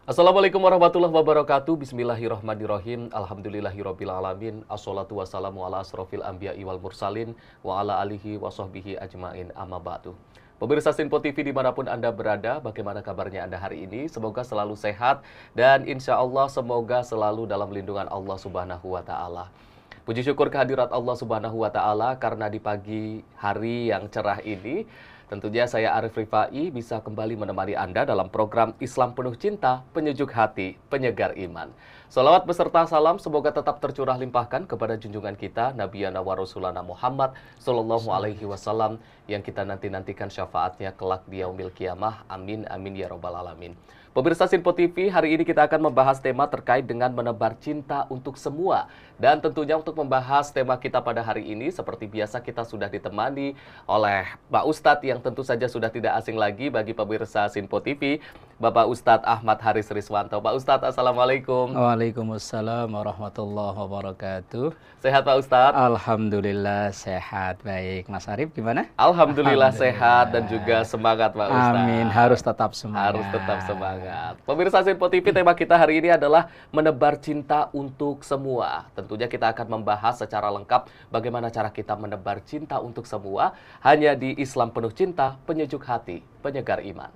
Assalamualaikum warahmatullahi wabarakatuh. Bismillahirrahmanirrahim. Alhamdulillahirabbil alamin. Assalatu wassalamu ala asrofil anbiya'i wal mursalin wa ala alihi wa sahbihi ajmain, amma ba'du. Pemirsa Sinpo TV dimanapun Anda berada, bagaimana kabarnya Anda hari ini? Semoga selalu sehat dan insya Allah semoga selalu dalam lindungan Allah Subhanahu wa Ta'ala. Puji syukur kehadirat Allah Subhanahu wa Ta'ala karena di pagi hari yang cerah ini tentunya saya Arif Rifai bisa kembali menemani Anda dalam program Islam Penuh Cinta, Penyejuk Hati, Penyegar Iman. Salawat beserta salam semoga tetap tercurah limpahkan kepada junjungan kita Nabiyana wa Rasulana Muhammad Sallallahu Alaihi Wasallam yang kita nantikan syafaatnya kelak di yaumil kiamah. Amin, amin ya robbal alamin. Pemirsa Sinpo TV, hari ini kita akan membahas tema terkait dengan menebar cinta untuk semua. Dan tentunya untuk membahas tema kita pada hari ini, seperti biasa kita sudah ditemani oleh Pak Ustadz yang tentu saja sudah tidak asing lagi bagi pemirsa Sinpo TV, Bapak Ustadz Ahmad Haris Riswanto. Pak Ustadz, Assalamualaikum. Waalaikumsalam warahmatullahi wabarakatuh. Sehat Pak Ustadz? Alhamdulillah sehat. Baik, Mas Arif gimana? Alhamdulillah sehat dan juga semangat Pak Ustadz. Amin, harus tetap semangat. Harus tetap semangat. Pemirsa Sinpo TV, tema kita hari ini adalah menebar cinta untuk semua. Tentunya kita akan membahas secara lengkap bagaimana cara kita menebar cinta untuk semua hanya di Islam Penuh Cinta, Penyejuk Hati, Penyegar Iman.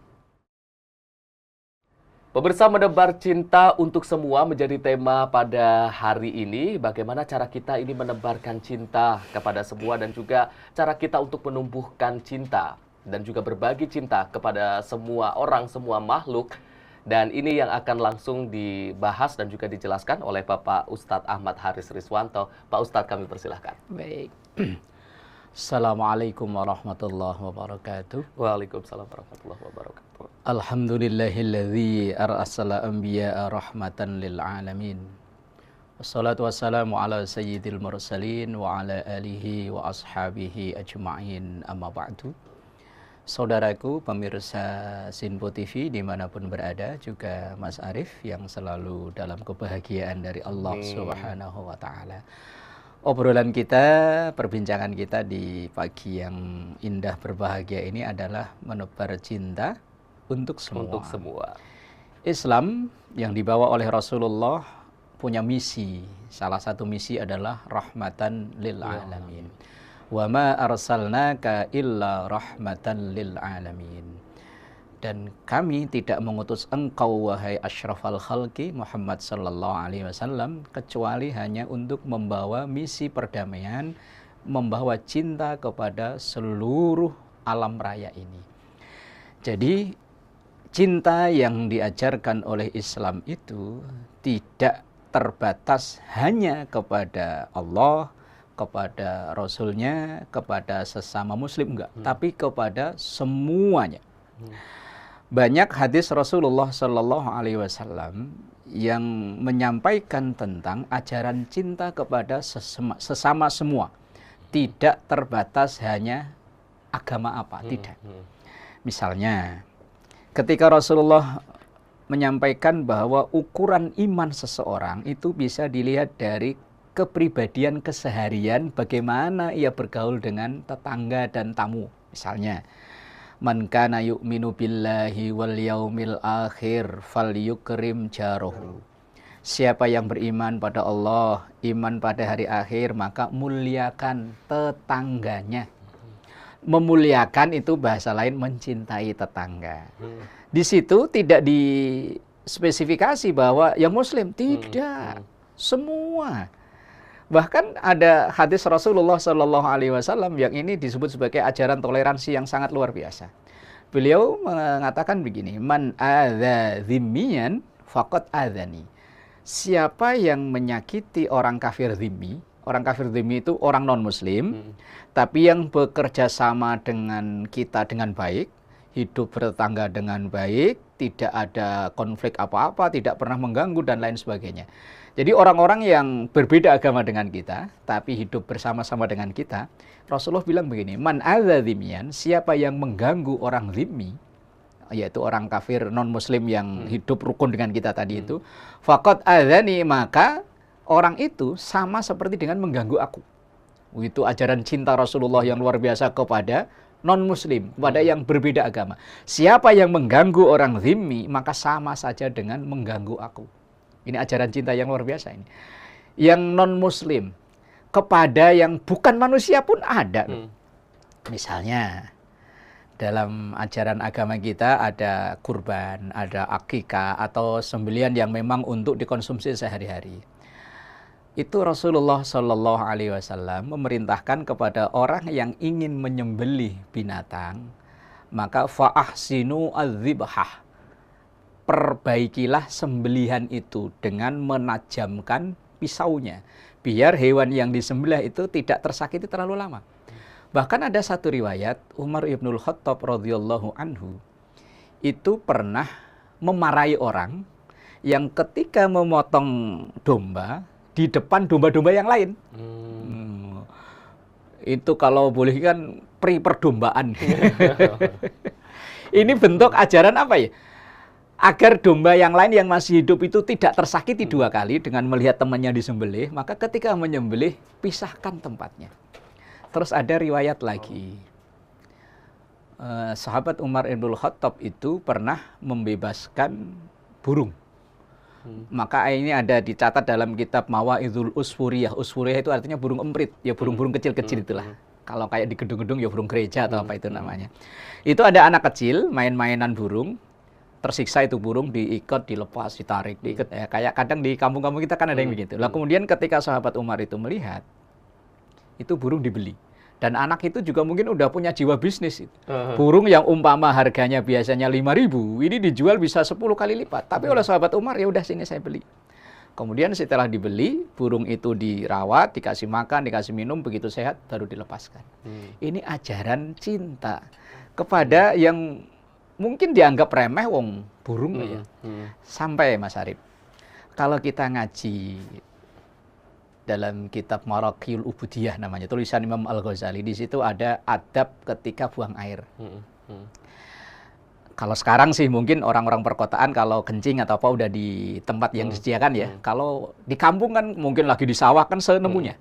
Pemirsa, menebar cinta untuk semua menjadi tema pada hari ini. Bagaimana cara kita ini menebarkan cinta kepada semua dan juga cara kita untuk menumbuhkan cinta dan juga berbagi cinta kepada semua orang, semua makhluk. Dan ini yang akan langsung dibahas dan juga dijelaskan oleh Bapak Ustadz Ahmad Haris Riswanto. Pak Ustadz, kami persilahkan. Baik. Assalamualaikum warahmatullahi wabarakatuh. Waalaikumsalam warahmatullahi wabarakatuh. Alhamdulillahilladzi arsala anbiya'a rahmatan lil alamin. Wassalatu wassalamu ala sayyidil mursalin wa ala alihi wa ashabihi ajma'in, amma ba'du. Saudaraku pemirsa Sinpo TV dimanapun berada, juga Mas Arif yang selalu dalam kebahagiaan dari Allah Subhanahu wa Ta'ala. Obrolan kita, perbincangan kita di pagi yang indah berbahagia ini adalah menebar cinta untuk semua. Untuk semua. Islam yang dibawa oleh Rasulullah punya misi. Salah satu misi adalah rahmatan lil alamin. Wa ma arsalnaka illa rahmatan lil alamin. Dan kami tidak mengutus engkau wahai asyrafal khalqi Muhammad sallallahu alaihi wasallam kecuali hanya untuk membawa misi perdamaian, membawa cinta kepada seluruh alam raya ini. Jadi cinta yang diajarkan oleh Islam itu tidak terbatas hanya kepada Allah, kepada Rasulnya, kepada sesama Muslim, enggak, tapi kepada semuanya. Banyak hadis Rasulullah Sallallahu Alaihi Wasallam yang menyampaikan tentang ajaran cinta kepada sesama semua, tidak terbatas hanya agama apa, tidak. Misalnya, ketika Rasulullah menyampaikan bahwa ukuran iman seseorang itu bisa dilihat dari kepribadian keseharian, bagaimana ia bergaul dengan tetangga dan tamu. Misalnya, man kana yu'minu billahi wal yaumil akhir falyukrim jarahu. Siapa yang beriman pada Allah, iman pada hari akhir, maka muliakan tetangganya. Memuliakan itu bahasa lain mencintai tetangga. Di situ tidak dispesifikasi bahwa yang Muslim, tidak. Semua. Bahkan ada hadis Rasulullah Sallallahu Alaihi Wasallam yang ini disebut sebagai ajaran toleransi yang sangat luar biasa. Beliau mengatakan begini, man adza dzimmiyan faqad adzani. Siapa yang menyakiti orang kafir dzimmi itu orang non-muslim, tapi yang bekerja sama dengan kita dengan baik, hidup bertetangga dengan baik, tidak ada konflik apa-apa, tidak pernah mengganggu dan lain sebagainya. Jadi orang-orang yang berbeda agama dengan kita, tapi hidup bersama-sama dengan kita, Rasulullah bilang begini, man adza dzimmiyan, siapa yang mengganggu orang dzimmi, yaitu orang kafir non-muslim yang hidup rukun dengan kita tadi itu, faqad adzani, maka orang itu sama seperti dengan mengganggu aku. Itu ajaran cinta Rasulullah yang luar biasa kepada non-muslim, kepada yang berbeda agama. Siapa yang mengganggu orang zimmi, maka sama saja dengan mengganggu aku. Ini ajaran cinta yang luar biasa ini. Yang non-muslim kepada yang bukan manusia pun ada. Misalnya dalam ajaran agama kita ada kurban, ada akikah atau sembelihan yang memang untuk dikonsumsi sehari-hari. Itu Rasulullah Shallallahu Alaihi Wasallam memerintahkan kepada orang yang ingin menyembelih binatang, maka fa'ahsinu adzibhah, perbaikilah sembelihan itu dengan menajamkan pisaunya, biar hewan yang disembelih itu tidak tersakiti terlalu lama. Bahkan ada satu riwayat Umar ibnul Khattab radhiyallahu anhu itu pernah memarahi orang yang ketika memotong domba di depan domba-domba yang lain. Itu kalau boleh kan perdombaan. Ini bentuk ajaran apa ya? Agar domba yang lain yang masih hidup itu tidak tersakiti dua kali dengan melihat temannya disembelih, maka ketika menyembelih pisahkan tempatnya. Terus ada riwayat lagi, sahabat Umar ibnul Khattab itu pernah membebaskan burung. Maka ini ada dicatat dalam kitab Mawa'idul Usfuriyah. Usfuriyah itu artinya burung emprit, ya burung-burung kecil-kecil itulah. Kalau kayak di gedung-gedung ya burung gereja atau apa itu namanya. Itu ada anak kecil main-mainan burung, tersiksa itu burung, diikat, dilepas, ditarik, diikat. Kayak kadang di kampung-kampung kita kan ada yang begitu. Lah kemudian ketika sahabat Umar itu melihat, itu burung dibeli. Dan anak itu juga mungkin udah punya jiwa bisnis. Burung yang umpama harganya biasanya 5.000, ini dijual bisa 10 kali lipat. Tapi oleh sahabat Umar, ya udah sini saya beli. Kemudian setelah dibeli, burung itu dirawat, dikasih makan, dikasih minum, begitu sehat, baru dilepaskan. Ini ajaran cinta kepada yang mungkin dianggap remeh, wong burung ya. Sampai Mas Arif, kalau kita ngaji dalam kitab Maraqiyul Ubudiyah namanya, tulisan Imam Al-Ghazali, di situ ada adab ketika buang air. Kalau sekarang sih mungkin orang-orang perkotaan kalau kencing atau apa udah di tempat yang disediakan ya. Kalau di kampung kan mungkin lagi di sawah kan senemunya.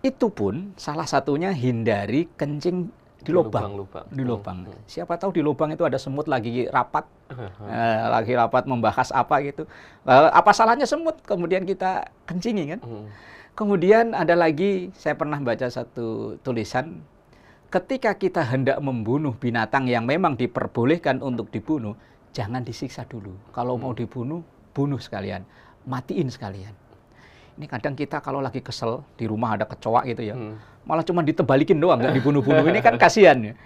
Itu pun salah satunya hindari kencing di lubang. Di lubang. Siapa tahu di lubang itu ada semut lagi rapat. Lagi rapat membahas apa gitu. Apa salahnya semut kemudian kita kencingi kan? Kemudian ada lagi, saya pernah baca satu tulisan, ketika kita hendak membunuh binatang yang memang diperbolehkan untuk dibunuh, jangan disiksa dulu. Kalau mau dibunuh, bunuh sekalian, matiin sekalian. Ini kadang kita kalau lagi kesel, di rumah ada kecoa gitu ya, malah cuma ditebalikin doang, nggak dibunuh-bunuh. Ini kan kasihan ya.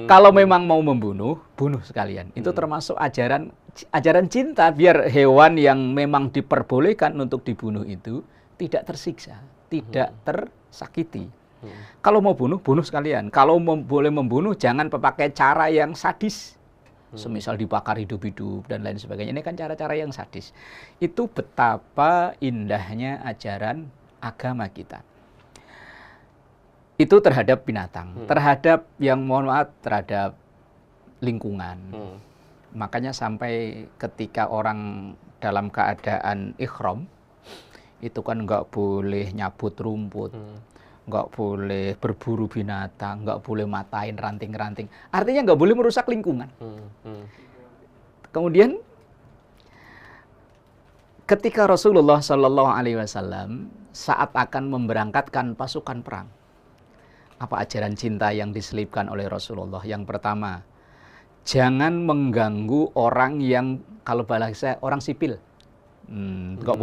Kalau memang mau membunuh, bunuh sekalian. Itu termasuk ajaran cinta, biar hewan yang memang diperbolehkan untuk dibunuh itu tidak tersiksa, tidak tersakiti. Kalau mau bunuh, bunuh sekalian. Kalau boleh membunuh, jangan pakai cara yang sadis. Semisal dibakar hidup-hidup dan lain sebagainya. Ini kan cara-cara yang sadis. Itu betapa indahnya ajaran agama kita. Itu terhadap binatang. Terhadap yang mohon maaf, terhadap lingkungan. Makanya sampai ketika orang dalam keadaan ihram, itu kan nggak boleh nyabut rumput, nggak boleh berburu binatang, nggak boleh matain ranting-ranting. Artinya nggak boleh merusak lingkungan. Kemudian ketika Rasulullah Shallallahu Alaihi Wasallam saat akan memberangkatkan pasukan perang, apa ajaran cinta yang diselipkan oleh Rasulullah? Yang pertama, jangan mengganggu orang yang, kalau bahasa orang sipil. Nggak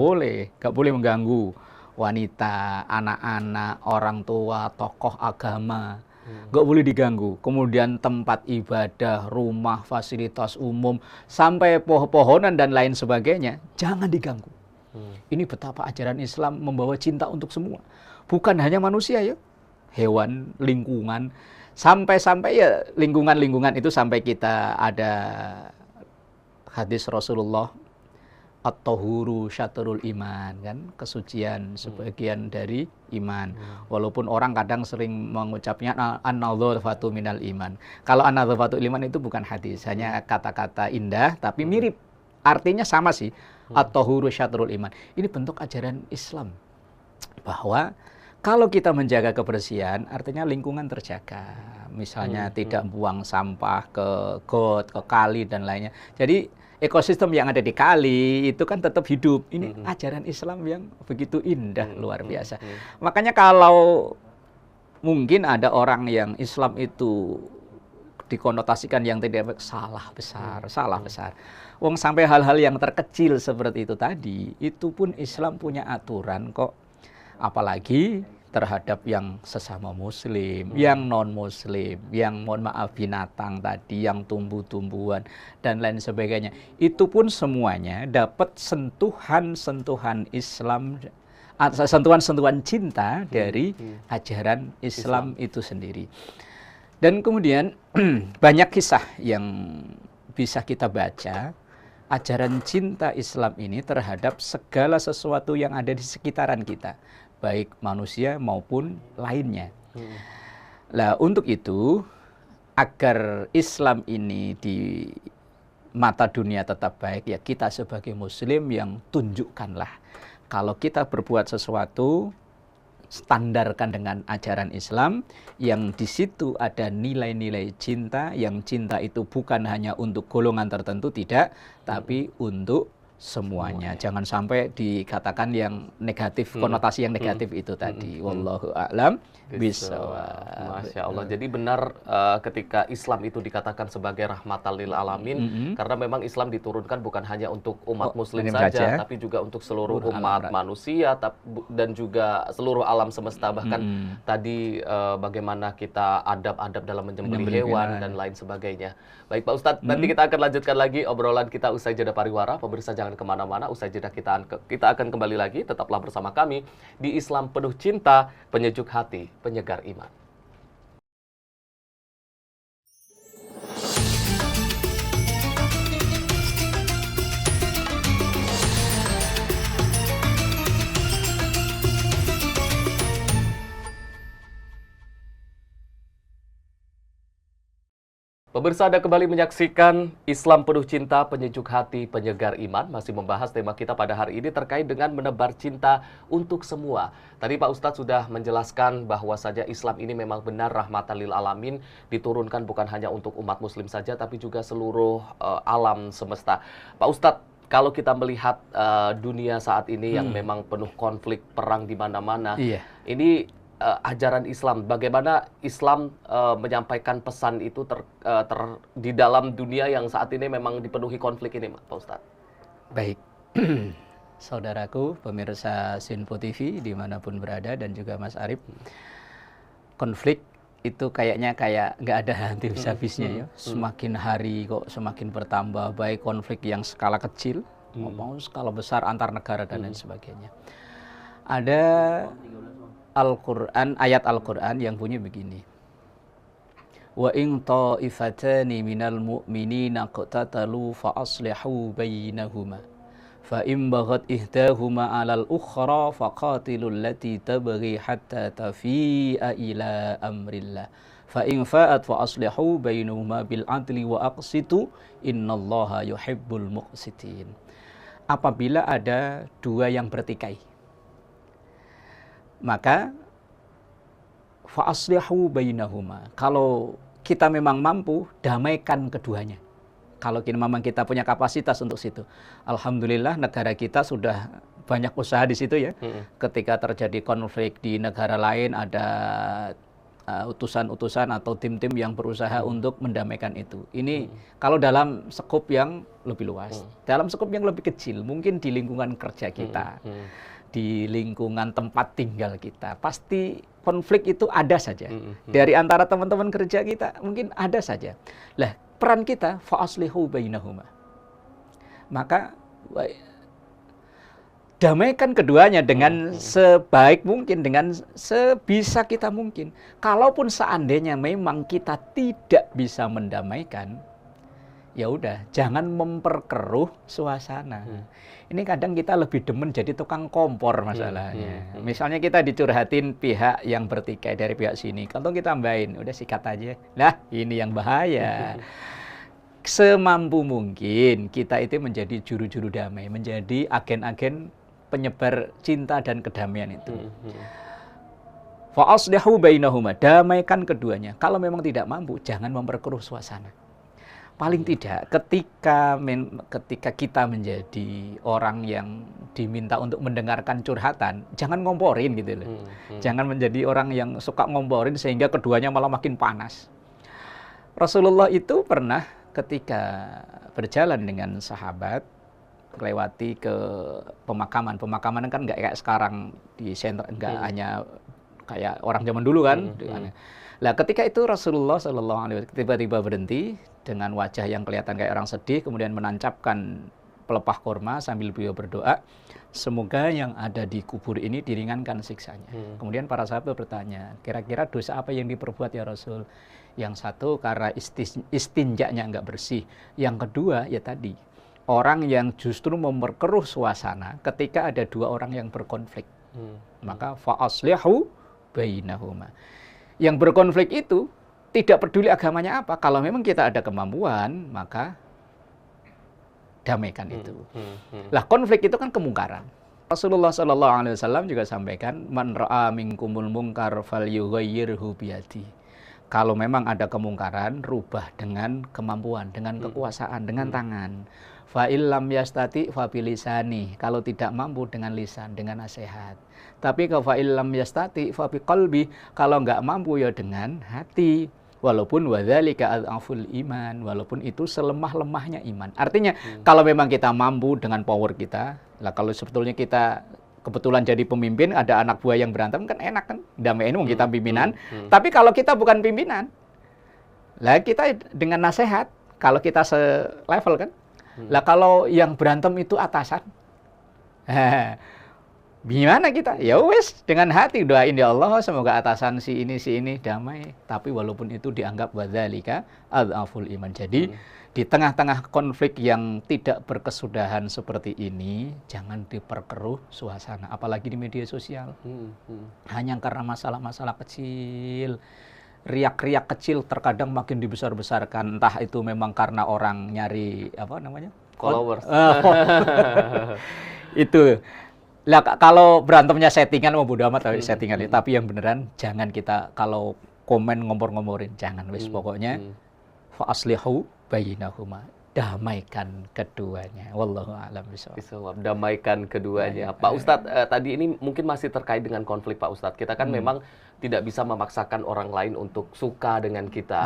boleh mengganggu wanita, anak-anak, orang tua, tokoh agama, nggak boleh diganggu. Kemudian tempat ibadah, rumah, fasilitas umum, sampai pohon-pohonan dan lain sebagainya, jangan diganggu. Ini betapa ajaran Islam membawa cinta untuk semua, bukan hanya manusia ya, hewan, lingkungan, sampai ya lingkungan itu sampai kita ada hadis Rasulullah, at-tahuru syatrul iman, kan, kesucian sebagian dari iman. Walaupun orang kadang sering mengucapnya an-nadhafatu minal iman. Kalau an-nadhafatu iman itu bukan hadis, hanya kata-kata indah tapi mirip. Artinya sama sih. At-tahuru syatrul iman. Ini bentuk ajaran Islam bahwa kalau kita menjaga kebersihan, artinya lingkungan terjaga, misalnya tidak buang sampah ke got, ke kali dan lainnya. Jadi ekosistem yang ada di kali itu kan tetap hidup. Ini ajaran Islam yang begitu indah, luar biasa. Makanya kalau mungkin ada orang yang Islam itu dikonotasikan yang tidak baik, salah besar, salah besar. Wong sampai hal-hal yang terkecil seperti itu tadi, itu pun Islam punya aturan kok. Apalagi terhadap yang sesama muslim, yang non-muslim, yang mohon maaf binatang tadi, yang tumbuh-tumbuhan, dan lain sebagainya. Itu pun semuanya dapat sentuhan-sentuhan Islam, sentuhan-sentuhan cinta dari ajaran Islam itu sendiri. Dan kemudian banyak kisah yang bisa kita baca, ajaran cinta Islam ini terhadap segala sesuatu yang ada di sekitaran kita, baik manusia maupun lainnya. Nah, untuk itu, agar Islam ini di mata dunia tetap baik, ya kita sebagai muslim yang tunjukkanlah. Kalau kita berbuat sesuatu, standarkan dengan ajaran Islam, yang di situ ada nilai-nilai cinta, yang cinta itu bukan hanya untuk golongan tertentu, tidak, tapi untuk semuanya. Jangan sampai dikatakan yang negatif, konotasi yang negatif itu tadi. Wallahu a'lam bishawab. Masya Allah. Jadi benar ketika Islam itu dikatakan sebagai rahmatan lil alamin, karena memang Islam diturunkan bukan hanya untuk umat muslim saja, tapi juga untuk seluruh umat manusia dan juga seluruh alam semesta. Bahkan tadi bagaimana kita adab-adab dalam menyembelih hewan dan lain sebagainya. Baik Pak Ustadz, nanti kita akan lanjutkan lagi obrolan kita usai jeda pariwara. Pemirsa jangan kemana-mana, usai jeda kita akan kembali lagi. Tetaplah bersama kami di Islam Penuh Cinta, Penyejuk Hati, Penyegar Iman. Pemirsa, Anda kembali menyaksikan Islam Penuh Cinta, Penyejuk Hati, Penyegar Iman. Masih membahas tema kita pada hari ini terkait dengan menebar cinta untuk semua. Tadi Pak Ustadz sudah menjelaskan bahwa saja Islam ini memang benar rahmatan lil alamin, diturunkan bukan hanya untuk umat muslim saja, tapi juga seluruh alam semesta. Pak Ustadz, kalau kita melihat dunia saat ini yang memang penuh konflik, perang di mana-mana, ini ajaran Islam, bagaimana Islam menyampaikan pesan itu di dalam dunia yang saat ini memang dipenuhi konflik ini, Pak Ustadz? Baik, saudaraku, pemirsa Sinpo TV dimanapun berada, dan juga Mas Arif, konflik itu kayaknya nggak ada habis-habisnya ya. Semakin hari kok semakin bertambah, baik konflik yang skala kecil maupun skala besar antar negara dan lain sebagainya. Ada Al-Quran, ayat Al-Quran yang bunyi begini. Wa in ta'ifatani minal mu'minina qatatalu fa aslihu bainahuma fa in baghat ihdahuma 'alal ukhra faqatilul lati tabghi hatta tafi'a ila amrillah fa in fa'at fa aslihu bainahuma bil 'adli wa aqsitu innallaha yuhibbul muqsitin. Apabila ada dua yang bertikai, maka fa'aslihu bainahuma. Kalau kita memang mampu, damaikan keduanya. Kalau memang kita punya kapasitas untuk situ. Alhamdulillah negara kita sudah banyak usaha di situ ya. Ketika terjadi konflik di negara lain, ada utusan-utusan atau tim-tim yang berusaha untuk mendamaikan itu. Ini kalau dalam skop yang lebih luas. Dalam skop yang lebih kecil, mungkin di lingkungan kerja kita, di lingkungan tempat tinggal kita, pasti konflik itu ada saja. Dari antara teman-teman kerja kita mungkin ada saja. Lah, peran kita fa'aslihu bainahuma. Maka damaikan keduanya dengan sebaik mungkin, dengan sebisa kita mungkin. Kalaupun seandainya memang kita tidak bisa mendamaikan, ya udah, jangan memperkeruh suasana. Ini kadang kita lebih demen jadi tukang kompor masalahnya. Misalnya kita dicurhatin pihak yang bertikai dari pihak sini, kalau kita tambahin, udah sikat aja. Nah, ini yang bahaya. Semampu mungkin kita itu menjadi juru-juru damai, menjadi agen-agen penyebar cinta dan kedamaian itu. Fa aslihu bainahuma, damaikan keduanya. Kalau memang tidak mampu, jangan memperkeruh suasana. Paling tidak ketika kita menjadi orang yang diminta untuk mendengarkan curhatan, jangan ngomporin gitu loh. Jangan menjadi orang yang suka ngomporin sehingga keduanya malah makin panas. Rasulullah itu pernah ketika berjalan dengan sahabat melewati ke pemakaman. Pemakaman kan nggak kayak sekarang di senter, nggak hanya kayak orang zaman dulu kan. Nah, ketika itu Rasulullah SAW tiba-tiba berhenti dengan wajah yang kelihatan kayak orang sedih, kemudian menancapkan pelepah kurma sambil beliau berdoa, semoga yang ada di kubur ini diringankan siksanya. Kemudian para sahabat bertanya, kira-kira dosa apa yang diperbuat ya Rasul? Yang satu karena istinjaknya nggak bersih. Yang kedua ya tadi, orang yang justru memperkeruh suasana ketika ada dua orang yang berkonflik. Maka fa'aslihu bainahuma. Yang berkonflik itu tidak peduli agamanya apa, kalau memang kita ada kemampuan, maka damaikan itu. Lah konflik itu kan kemungkaran. Rasulullah SAW juga sampaikan, man ra'a minkumul munkar falyughayyirhu biyadi. Kalau memang ada kemungkaran, rubah dengan kemampuan, dengan kekuasaan, dengan tangan. Fa illam yastati fa bilisani. Kalau tidak mampu dengan lisan, dengan nasihat. Tapi kalau fa illam yastati fa biqalbi, kalau enggak mampu ya dengan hati. Walaupun wadzalika adzaful iman, walaupun itu selemah-lemahnya iman. Artinya kalau memang kita mampu dengan power kita, lah kalau sebetulnya kita kebetulan jadi pemimpin, ada anak buah yang berantem kan enak kan, damaiin wong kita pimpinan. Tapi kalau kita bukan pimpinan, lah kita dengan nasihat, kalau kita selevel kan. Lah kalau yang berantem itu atasan, gimana kita? Ya wes, dengan hati doain ya Allah semoga atasan si ini damai. Tapi walaupun itu dianggap wadzalika adzaful iman. Jadi di tengah-tengah konflik yang tidak berkesudahan seperti ini, jangan diperkeruh suasana, apalagi di media sosial. Hanya karena masalah-masalah kecil, riak-riak kecil terkadang makin dibesar-besarkan. Entah itu memang karena orang nyari apa namanya? Followers. Itu. Lah kalau berantemnya settingan mau bodo amat settingan, tapi yang beneran jangan kita kalau komen ngompor-ngomporin, jangan wis pokoknya fa aslihu bainahuma, damaikan keduanya. Wallahu a'lam bishawab. Damaikan keduanya. Pak Ustadz, tadi ini mungkin masih terkait dengan konflik Pak Ustadz. Kita kan memang tidak bisa memaksakan orang lain untuk suka dengan kita.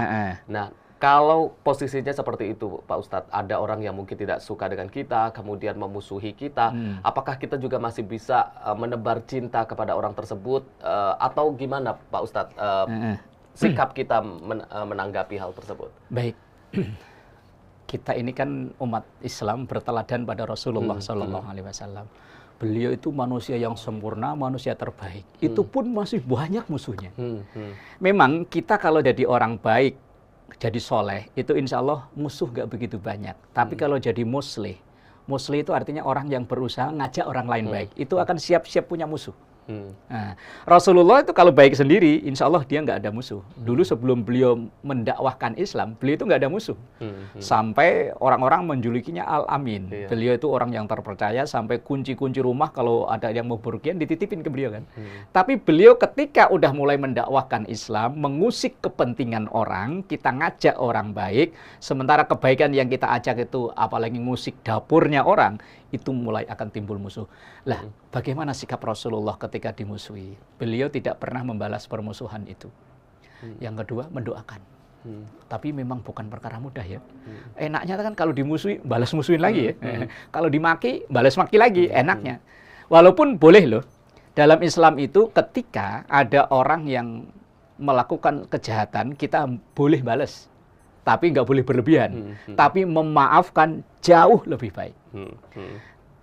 Nah, kalau posisinya seperti itu Pak Ustadz, ada orang yang mungkin tidak suka dengan kita, kemudian memusuhi kita, apakah kita juga masih bisa menebar cinta kepada orang tersebut, atau gimana Pak Ustadz sikap kita menanggapi hal tersebut? Baik. Kita ini kan umat Islam berteladan pada Rasulullah SAW. Beliau itu manusia yang sempurna, manusia terbaik. Itu pun masih banyak musuhnya. Memang kita kalau jadi orang baik, jadi soleh, itu insya Allah musuh nggak begitu banyak. Tapi kalau jadi muslih itu artinya orang yang berusaha ngajak orang lain baik. Itu akan siap-siap punya musuh. Nah, Rasulullah itu kalau baik sendiri, insya Allah dia nggak ada musuh. Dulu sebelum beliau mendakwahkan Islam, beliau itu nggak ada musuh. Sampai orang-orang menjulukinya Al-Amin. Beliau itu orang yang terpercaya, sampai kunci-kunci rumah kalau ada yang mau bepergian dititipin ke beliau kan. Tapi beliau ketika udah mulai mendakwahkan Islam, mengusik kepentingan orang, kita ngajak orang baik, sementara kebaikan yang kita ajak itu apalagi ngusik dapurnya orang, itu mulai akan timbul musuh. Lah, bagaimana sikap Rasulullah ketika dimusuhi? Beliau tidak pernah membalas permusuhan itu. Yang kedua, mendoakan. Tapi memang bukan perkara mudah ya. Enaknya kan kalau dimusuhi, balas musuhin lagi ya. Kalau dimaki, balas maki lagi, enaknya. Walaupun boleh loh, dalam Islam itu ketika ada orang yang melakukan kejahatan, kita boleh balas. Tapi nggak boleh berlebihan. Tapi memaafkan jauh lebih baik.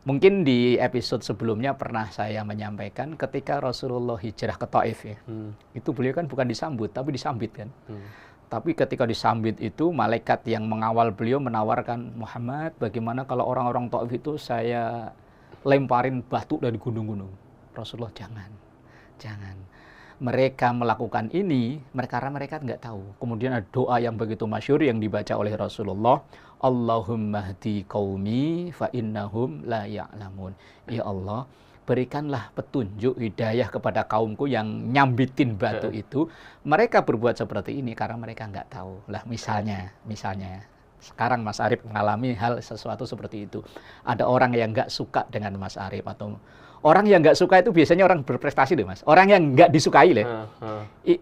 Mungkin di episode sebelumnya pernah saya menyampaikan ketika Rasulullah hijrah ke Taif ya. Itu beliau kan bukan disambut, tapi disambit kan. Tapi ketika disambit itu, malaikat yang mengawal beliau menawarkan, Muhammad, bagaimana kalau orang-orang Taif itu saya lemparin batu dari gunung-gunung? Rasulullah, jangan. Mereka melakukan ini karena mereka nggak tahu. Kemudian ada doa yang begitu masyhur yang dibaca oleh Rasulullah, Allahumma hdi qaumi fa innahum la ya'lamun. Ya Allah, berikanlah petunjuk hidayah kepada kaumku yang nyambitin batu itu. Mereka berbuat seperti ini karena mereka nggak tahu. Lah misalnya sekarang Mas Arif mengalami hal sesuatu seperti itu. Ada orang yang nggak suka dengan Mas Arif, atau orang yang nggak suka itu biasanya orang berprestasi deh Mas. Orang yang nggak disukai loh.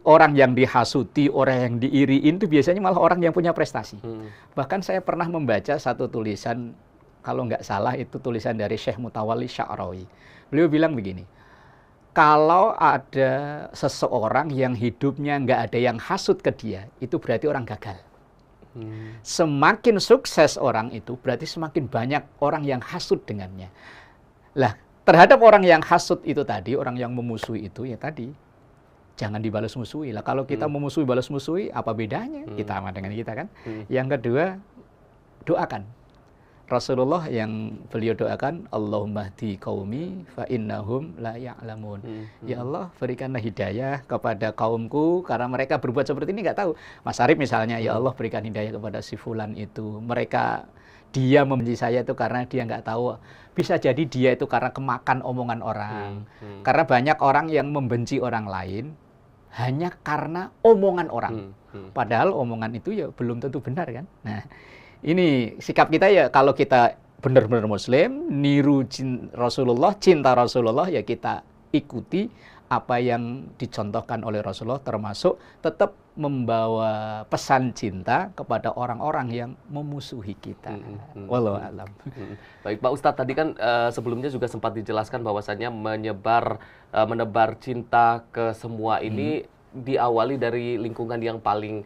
Orang yang dihasuti, orang yang diiriin itu biasanya malah orang yang punya prestasi. Bahkan saya pernah membaca satu tulisan, kalau nggak salah itu tulisan dari Syekh Mutawalli Sya'rawi. Beliau bilang begini, kalau ada seseorang yang hidupnya nggak ada yang hasut ke dia, itu berarti orang gagal. Semakin sukses orang itu, berarti semakin banyak orang yang hasut dengannya. Lah, terhadap orang yang hasut itu tadi, orang yang memusuhi itu ya tadi, jangan dibalas musuhi. Lah kalau kita memusuhi, balas musuhi, apa bedanya? Kita sama dengan kita kan. Yang kedua, doakan. Rasulullah yang beliau doakan, Allahumma hdi qaumi fa innahum la ya'lamun. Ya Allah, berikanlah hidayah kepada kaumku karena mereka berbuat seperti ini nggak tahu. Mas Arif misalnya, ya Allah berikan hidayah kepada si fulan itu. Dia membenci saya itu karena dia nggak tahu. Bisa jadi dia itu karena kemakan omongan orang. Karena banyak orang yang membenci orang lain hanya karena omongan orang. Padahal omongan itu ya belum tentu benar kan. Nah, ini sikap kita ya, kalau kita benar-benar Muslim, niru Rasulullah, cinta Rasulullah, ya kita ikuti apa yang dicontohkan oleh Rasulullah, termasuk tetap membawa pesan cinta kepada orang-orang yang memusuhi kita. Wallahu a'lam. Baik Pak Ustadz, tadi kan sebelumnya juga sempat dijelaskan bahwasannya menebar cinta ke semua ini diawali dari lingkungan yang paling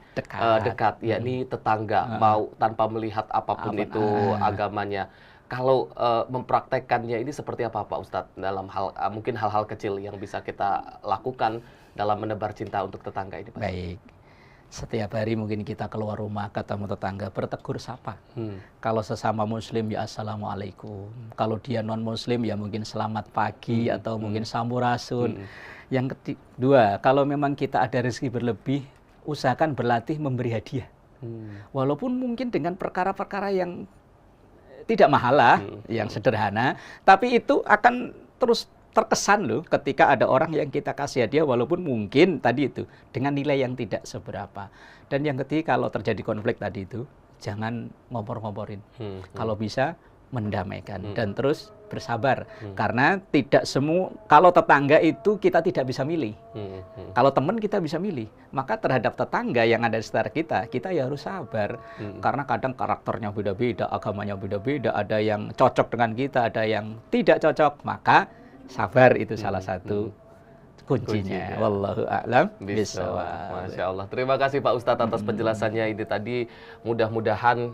dekat, yakni tetangga, mau tanpa melihat apapun itu agamanya. Kalau mempraktekkannya ini seperti apa Pak Ustadz dalam mungkin hal-hal kecil yang bisa kita lakukan dalam menebar cinta untuk tetangga ini Pak? Baik. Setiap hari mungkin kita keluar rumah ketemu tetangga, bertegur sapa. Kalau sesama Muslim ya Assalamualaikum. Kalau dia non Muslim ya mungkin selamat pagi atau mungkin sampurasun. Yang kedua, kalau memang kita ada rezeki berlebih, usahakan berlatih memberi hadiah. Walaupun mungkin dengan perkara-perkara yang tidak mahal lah, yang sederhana, tapi itu akan terus terkesan loh ketika ada orang yang kita kasih hadiah, walaupun mungkin tadi itu dengan nilai yang tidak seberapa. Dan yang ketiga, kalau terjadi konflik tadi itu, jangan ngompor-ngomporin. Kalau bisa mendamaikan dan terus bersabar, karena tidak semua, kalau tetangga itu kita tidak bisa milih. Kalau teman kita bisa milih, maka terhadap tetangga yang ada di sekitar kita ya harus sabar. Karena kadang karakternya beda-beda, agamanya beda-beda, ada yang cocok dengan kita, ada yang tidak cocok, maka sabar itu salah satu kuncinya. Wallahu a'lam bishawab. Masya Allah. Terima kasih Pak Ustadz atas penjelasannya ini tadi. Mudah-mudahan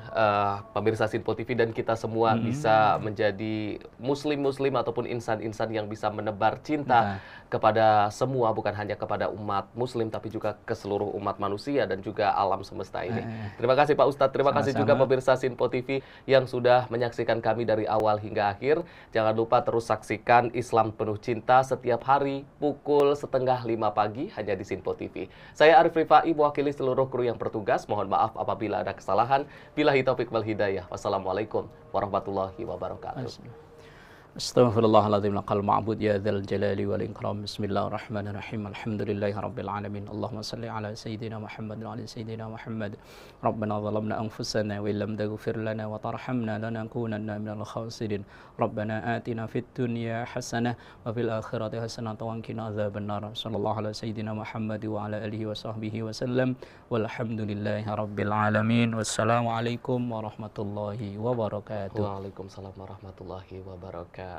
pemirsa Sinpo TV dan kita semua bisa menjadi muslim-muslim ataupun insan-insan yang bisa menebar cinta kepada semua, bukan hanya kepada umat muslim tapi juga ke seluruh umat manusia dan juga alam semesta ini. Terima kasih Pak Ustadz. Terima kasih juga pemirsa Sinpo TV yang sudah menyaksikan kami dari awal hingga akhir. Jangan lupa terus saksikan Islam Penuh Cinta setiap hari pukul 4:30 pagi hanya di Sinpo TV. Saya Arif Rifai mewakili seluruh kru yang bertugas. Mohon maaf apabila ada kesalahan. Billahi taufik wal hidayah. Wassalamualaikum warahmatullahi wabarakatuh. Astaghfirullahaladzim laqal ma'bud ya dzal jalali wal ikram. Bismillahirrahmanirrahim. Alhamdulillahirabbil alamin. Allahumma shalli ala sayyidina Muhammad wa ala sayyidina Muhammad. Rabbana zalamna anfusana wa illam taghfir lana wa tarhamna lanakunanna minal khasirin. Rabbana atina fid dunya hasanah wa fil akhirati hasanah wa qina adzabannar. Sallallahu ala sayyidina Muhammad wa ala alihi wa sahbihi wasallam. Walhamdulillahirabbil alamin. Wassalamualaikum warahmatullahi wabarakatuh. Waalaikumsalam warahmatullahi wabarakatuh.